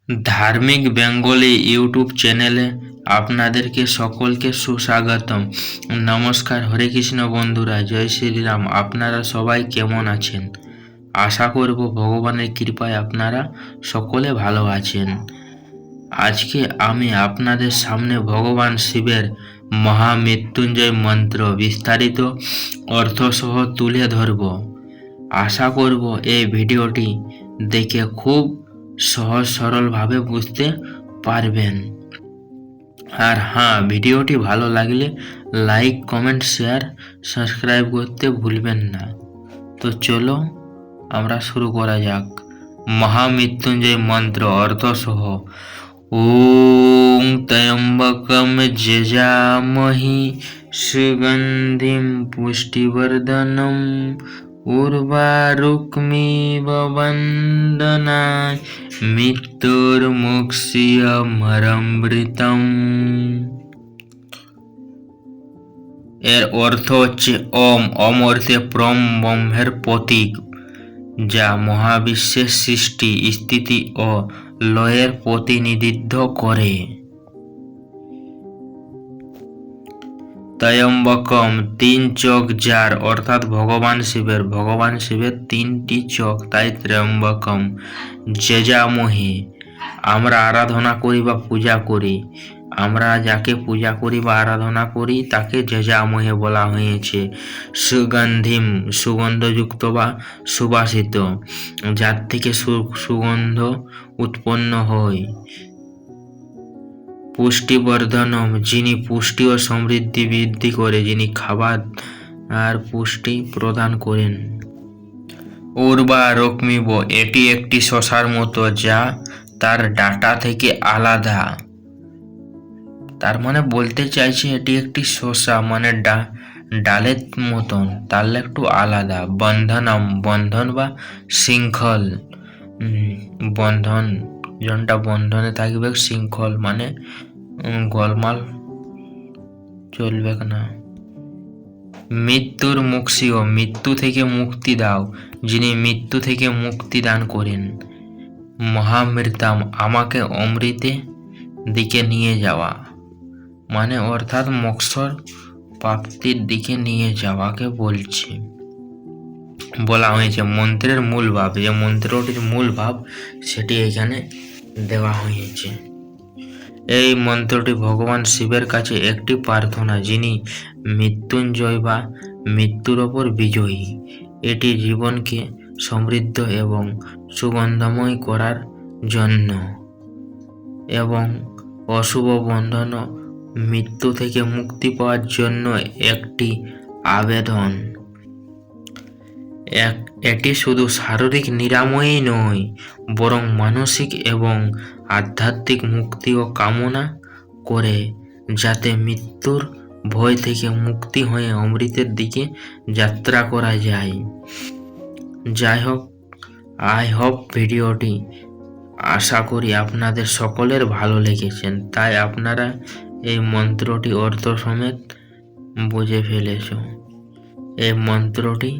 ধার্মিক Bengali YouTube চ্যানেলে আপনাদেরকে সকলকে সুস্বাগতম। নমস্কার, হরে কৃষ্ণ বন্ধুরা, জয় শ্রীরাম। আপনারা সবাই কেমন আছেন? আশা করব ভগবানের কৃপায় আপনারা সকলে ভালো আছেন। আজকে আমি আপনাদের সামনে ভগবান শিবের মহামৃত্যুঞ্জয় মন্ত্র বিস্তারিত অর্থসহ তুলে ধরব। আশা করব এই ভিডিওটি দেখে খুব সহজ সরলভাবে বুঝতে পারবেন। আর হ্যাঁ, ভিডিওটি ভালো লাগলে লাইক, কমেন্ট, শেয়ার, সাবস্ক্রাইব করতে ভুলবেন না। তো চলো আমরা শুরু করা যাক। মহামৃত্যুঞ্জয় মন্ত্র অর্থসহ। ওং ত্র্যম্বকম যজামহি সুগন্ধিম পুষ্টিবর্ধনম উর্বারুকমিব বন্দনায় মৃত্যুর্মুক্ষীয়মরমৃতম। এর অর্থ হচ্ছে ওম। ওম অর্থে পরম ব্রহ্মের প্রতীক, যা মহাবিশ্বের সৃষ্টি, স্থিতি ও লয়ের প্রতিনিধিত্ব করে। ত্র্যম্বকম, তিন চোখ যার, অর্থাৎ ভগবান শিবের তিনটি চোখ, তাই ত্র্যম্বকম। যজামহে, আমরা আরাধনা করি বা পূজা করি। আমরা যাকে পূজা করি বা আরাধনা করি তাকে যজামহে বলা হয়েছে। সুগন্ধিম, সুগন্ধযুক্ত বা সুবাসিত, যার থেকে সুগন্ধ উৎপন্ন হয়। পুষ্টিবর্ধনম, যিনি পুষ্টি ও সমৃদ্ধি বৃদ্ধি করে, যিনি খাবার আর পুষ্টি প্রদান করেন। উর্বারুকমিব, এটি একটি শসার মতো যা তার ডাঁটা থেকে আলাদা। তার মানে বলতে চাইছে এটি একটি শসা, মানে ডালের মতন, তার একটু আলাদা। বন্ধনম, বন্ধন বা শৃঙ্খল, বন্ধন, জনটা বন্ধনে থাকবে। শৃঙ্খল মানে গোলমাল চলবে না। মৃত্যুর মুক্ষীয়, মৃত্যু থেকে মুক্তি দাও, যিনি মৃত্যু থেকে মুক্তি দান করেন। মহামৃতাম, আমাকে অমৃতে দিকে নিয়ে যাওয়া, মানে অর্থাৎ মোক্ষর প্রাপ্তির দিকে নিয়ে যাওয়াকে বলছে, বলা হয়েছে। মন্ত্রের মূল ভাব, যে মন্ত্রটির মূল ভাব সেটি এখানে দেওয়া হয়েছে। এই মন্ত্রটি ভগবান শিবের কাছে একটি প্রার্থনা, যিনি মৃত্যুঞ্জয় বা মৃত্যুর ওপর বিজয়ী। এটি জীবনকে সমৃদ্ধ এবং সুগন্ধময় করার জন্য এবং অশুভ বন্ধন ও মৃত্যু থেকে মুক্তি পাওয়ার জন্য একটি আবেদন। এটি শুধু শারীরিক নিরাময়ই নয়, বরং মানসিক এবং আধ্যাত্মিক মুক্তিও কামনা করে, যাতে মৃত্যুর ভয় থেকে মুক্তি হয়ে অমৃতের দিকে যাত্রা করা যায়। যাই হোক, আই হোপ ভিডিওটি আশা করি আপনাদের সকলের ভালো লেগেছেন, তাই আপনারা এই মন্ত্রটি অর্থ সমেত বুঝে ফেলেছ। এই মন্ত্রটি